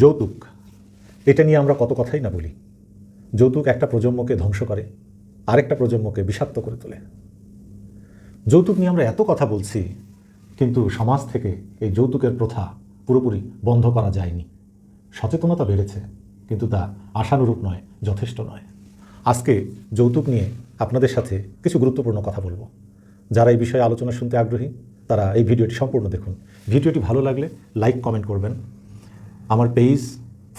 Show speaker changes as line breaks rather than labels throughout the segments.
যৌতুক, এটা নিয়ে আমরা কত কথাই না বলি। যৌতুক একটা প্রজন্মকে ধ্বংস করে, আরেকটা প্রজন্মকে বিষাক্ত করে তোলে। যৌতুক নিয়ে আমরা এত কথা বলছি, কিন্তু সমাজ থেকে এই যৌতুকের প্রথা পুরোপুরি বন্ধ করা যায়নি। সচেতনতা বেড়েছে, কিন্তু তা আশানুরূপ নয়, যথেষ্ট নয়। আজকে যৌতুক নিয়ে আপনাদের সাথে কিছু গুরুত্বপূর্ণ কথা বলবো। যারা এই বিষয়ে আলোচনা শুনতে আগ্রহী তারা এই ভিডিওটি সম্পূর্ণ দেখুন। ভিডিওটি ভালো লাগলে লাইক কমেন্ট করবেন, আমার পেজ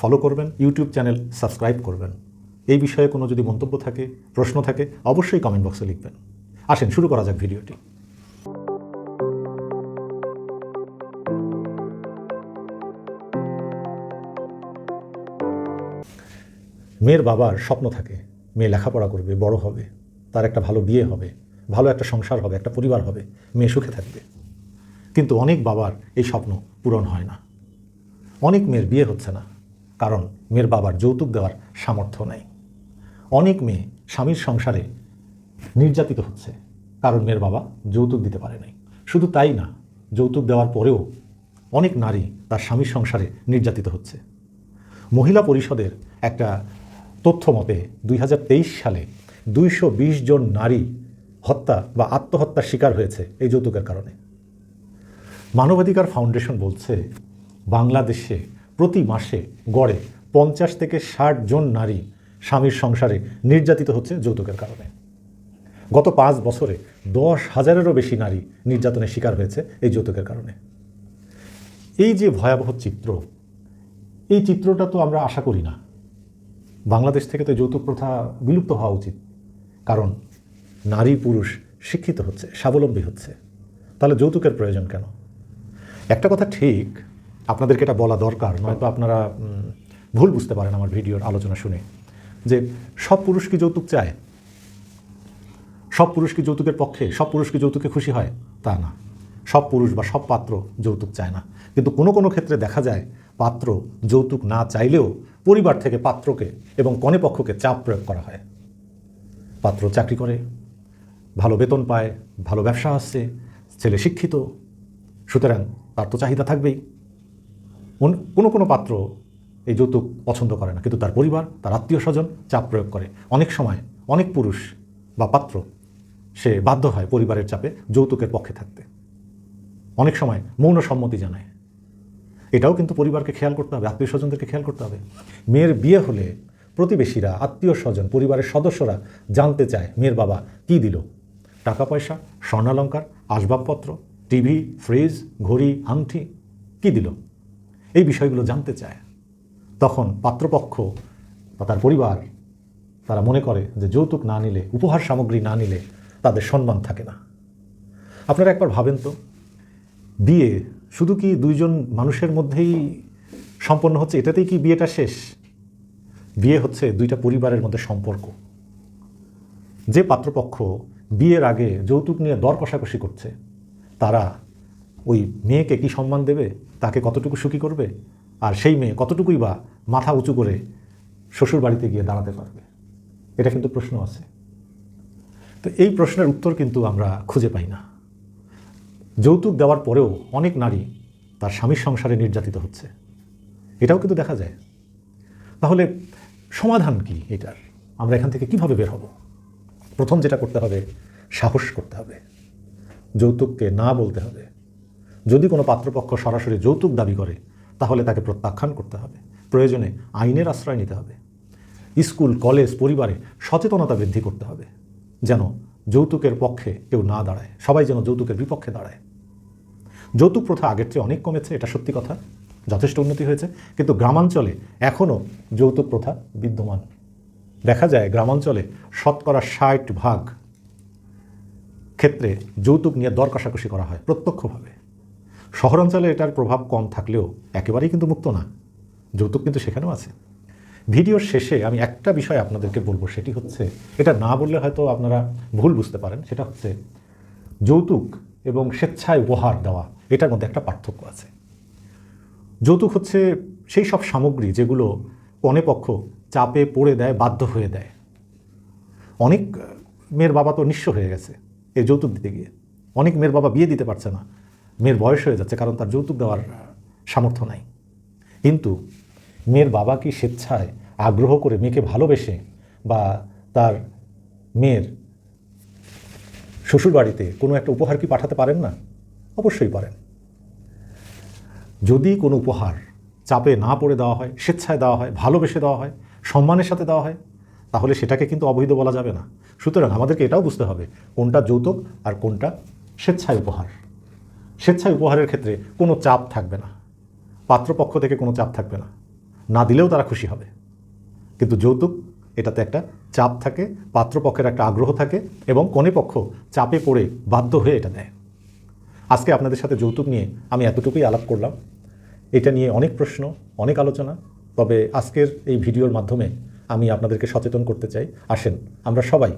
ফলো করবেন, ইউটিউব চ্যানেল সাবস্ক্রাইব করবেন। এই বিষয়ে কোনো যদি মন্তব্য থাকে, প্রশ্ন থাকে, অবশ্যই কমেন্ট বক্সে লিখবেন। আসেন শুরু করা যাক ভিডিওটি। মেয়ের বাবার স্বপ্ন থাকে মেয়ে লেখাপড়া করবে, বড় হবে, তার একটা ভালো বিয়ে হবে, ভালো একটা সংসার হবে, একটা পরিবার হবে, মেয়ে সুখে থাকবে। কিন্তু অনেক বাবার এই স্বপ্ন পূরণ হয় না। অনেক মেয়ের বিয়ে হচ্ছে না, কারণ মেয়ের বাবার যৌতুক দেওয়ার সামর্থ্য নাই। অনেক মেয়ে স্বামীর সংসারে নির্যাতিত হচ্ছে, কারণ মেয়ের বাবা যৌতুক দিতে পারে নাই। শুধু তাই না, যৌতুক দেওয়ার পরেও অনেক নারী তার স্বামীর সংসারে নির্যাতিত হচ্ছে। মহিলা পরিষদের একটা তথ্য মতে 2023 সালে 220 জন নারী হত্যা বা আত্মহত্যার শিকার হয়েছে এই যৌতুকের কারণে। মানবাধিকার ফাউন্ডেশন বলছে বাংলাদেশে প্রতি মাসে গড়ে 50 থেকে 60 জন নারী স্বামীর সংসারে নির্যাতিত হচ্ছে যৌতুকের কারণে। গত 5 বছরে 10,000-এরও বেশি নারী নির্যাতনের শিকার হয়েছে এই যৌতুকের কারণে। এই যে ভয়াবহ চিত্র, এই চিত্রটা তো আমরা আশা করি না। বাংলাদেশ থেকে তো যৌতুক প্রথা বিলুপ্ত হওয়া উচিত, কারণ নারী পুরুষ শিক্ষিত হচ্ছে, স্বাবলম্বী হচ্ছে। তাহলে যৌতুকের প্রয়োজন কেন? একটা কথা ঠিক, আপনাদেরকে এটা বলা দরকার, নয়তো আপনারা ভুল বুঝতে পারেন আমার ভিডিওর আলোচনা শুনে, যে সব পুরুষ কি যৌতুক চায়, সব পুরুষ কি যৌতুকের পক্ষে, সব পুরুষ কি যৌতুকে খুশি হয়? তা না। সব পুরুষ বা সব পাত্র যৌতুক চায় না। কিন্তু কোনো কোনো ক্ষেত্রে দেখা যায় পাত্র যৌতুক না চাইলেও পরিবার থেকে পাত্রকে এবং কনে পক্ষকে চাপ প্রয়োগ করা হয়। পাত্র চাকরি করে, ভালো বেতন পায়, ভালো ব্যবসা আসছে, ছেলে শিক্ষিত, সুতরাং তার তো চাহিদা থাকবেই। কোনো কোনো পাত্র এই যৌতুক পছন্দ করে না, কিন্তু তার পরিবার, তার আত্মীয় স্বজন চাপ প্রয়োগ করে। অনেক সময় অনেক পুরুষ বা পাত্র সে বাধ্য হয় পরিবারের চাপে যৌতুকের পক্ষে থাকতে। অনেক সময় মৌন সম্মতি জানায়। এটাও কিন্তু পরিবারকে খেয়াল করতে হবে, আত্মীয় স্বজনদেরকে খেয়াল করতে হবে। মেয়ের বিয়ে হলে প্রতিবেশীরা, আত্মীয় স্বজন, পরিবারের সদস্যরা জানতে চায় মেয়ের বাবা কী দিল। টাকা পয়সা, স্বর্ণালঙ্কার, আসবাবপত্র, টিভি, ফ্রিজ, ঘড়ি, আংটি, কী দিল, এই বিষয়গুলো জানতে চায়। তখন পাত্রপক্ষ বা তার পরিবার তারা মনে করে যে যৌতুক না নিলে, উপহার সামগ্রী না নিলে তাদের সম্মান থাকে না। আপনারা একবার ভাবেন তো, বিয়ে শুধু কি দুইজন মানুষের মধ্যেই সম্পন্ন হচ্ছে, এটাতেই কি বিয়েটা শেষ? বিয়ে হচ্ছে দুইটা পরিবারের মধ্যে সম্পর্ক। যে পাত্রপক্ষ বিয়ের আগে যৌতুক নিয়ে দর কষাকষি করছে, তারা ওই মেয়েকে কি সম্মান দেবে, তাকে কতটুকু সুখী করবে, আর সেই মেয়ে কতটুকুই বা মাথা উঁচু করে শ্বশুর বাড়িতে গিয়ে দাঁড়াতে পারবে? এটা কিন্তু প্রশ্ন আছে। তো এই প্রশ্নের উত্তর কিন্তু আমরা খুঁজে পাই না। যৌতুক দেওয়ার পরেও অনেক নারী তার স্বামীর সংসারে নির্যাতিত হচ্ছে, এটাও কিন্তু দেখা যায়। তাহলে সমাধান কি এটার? আমরা এখান থেকে কিভাবে বের হব? প্রথম যেটা করতে হবে, সাহস করতে হবে, যৌতুককে না বলতে হবে। যদি কোনো পাত্রপক্ষ সরাসরি যৌতুক দাবি করে, তাহলে তাকে প্রত্যাখ্যান করতে হবে। প্রয়োজনে আইনের আশ্রয় নিতে হবে। স্কুল, কলেজ, পরিবারে সচেতনতা বৃদ্ধি করতে হবে, যেন যৌতুকের পক্ষে কেউ না দাঁড়ায়, সবাই যেন যৌতুকের বিপক্ষে দাঁড়ায়। যৌতুক প্রথা আগের চেয়ে অনেক কমেছে, এটা সত্যি কথা, যথেষ্ট উন্নতি হয়েছে। কিন্তু গ্রামাঞ্চলে এখনও যৌতুক প্রথা বিদ্যমান। দেখা যায় গ্রামাঞ্চলে 60% ক্ষেত্রে যৌতুক নিয়ে দর কষাকষি করা হয় প্রত্যক্ষভাবে। শহরাঞ্চলে এটার প্রভাব কম থাকলেও একেবারেই কিন্তু মুক্ত না, যৌতুক কিন্তু সেখানেও আছে। ভিডিওর শেষে আমি একটা বিষয় আপনাদেরকে বলবো, সেটি হচ্ছে, এটা না বললে হয়তো আপনারা ভুল বুঝতে পারেন, সেটা হচ্ছে যৌতুক এবং স্বেচ্ছায় উপহার দেওয়া, এটার মধ্যে একটা পার্থক্য আছে। যৌতুক হচ্ছে সেই সব সামগ্রী যেগুলো কনে পক্ষ চাপে পড়ে দেয়, বাধ্য হয়ে দেয়। অনেক মেয়ের বাবা তো নিঃস্ব হয়ে গেছে এই যৌতুক দিতে গিয়ে। অনেক মেয়ের বাবা বিয়ে দিতে পারছে না, মেয়ের বয়স হয়ে যাচ্ছে, কারণ তার যৌতুক দেওয়ার সামর্থ্য নাই। কিন্তু মেয়ের বাবা কি স্বেচ্ছায় আগ্রহ করে মেয়েকে ভালোবেসে বা তার মেয়ের শ্বশুরবাড়িতে কোনো একটা উপহার কি পাঠাতে পারেন না? অবশ্যই পারেন। যদি কোনো উপহার চাপে না পড়ে দেওয়া হয়, স্বেচ্ছায় দেওয়া হয়, ভালোবেসে দেওয়া হয়, সম্মানের সাথে দেওয়া হয়, তাহলে সেটাকে কিন্তু অবৈধ বলা যাবে না। সুতরাং আমাদেরকে এটাও বুঝতে হবে কোনটা যৌতুক আর কোনটা স্বেচ্ছায় উপহার। স্বেচ্ছায় উপহারের ক্ষেত্রে কোনো চাপ থাকবে না, পাত্রপক্ষ থেকে কোনো চাপ থাকবে না, না দিলেও তারা খুশি হবে। কিন্তু যৌতুক, এটাতে একটা চাপ থাকে, পাত্রপক্ষের একটা আগ্রহ থাকে এবং কনেপক্ষ চাপে পড়ে বাধ্য হয়ে এটা দেয়। আজকে আপনাদের সাথে যৌতুক নিয়ে আমি এতটুকুই আলাপ করলাম। এটা নিয়ে অনেক প্রশ্ন, অনেক আলোচনা, তবে আজকের এই ভিডিওর মাধ্যমে আমি আপনাদেরকে সচেতন করতে চাই। আসেন আমরা সবাই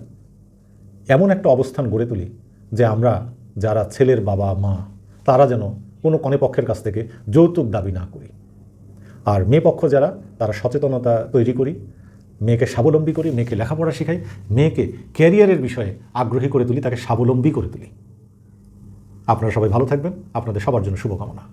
এমন একটা অবস্থান গড়ে তুলি যে আমরা যারা ছেলের বাবা মা, তারা যেন কোনো কনেপক্ষের কাছ থেকে যৌতুক দাবি না করি। আর মেয়ে পক্ষ যারা, তারা সচেতনতা তৈরি করি, মেয়েকে স্বাবলম্বী করি, মেয়েকে লেখাপড়া শেখাই, মেয়েকে ক্যারিয়ারের বিষয়ে আগ্রহী করে তুলি, তাকে স্বাবলম্বী করে তুলি। আপনারা সবাই ভালো থাকবেন। আপনাদের সবার জন্য শুভকামনা।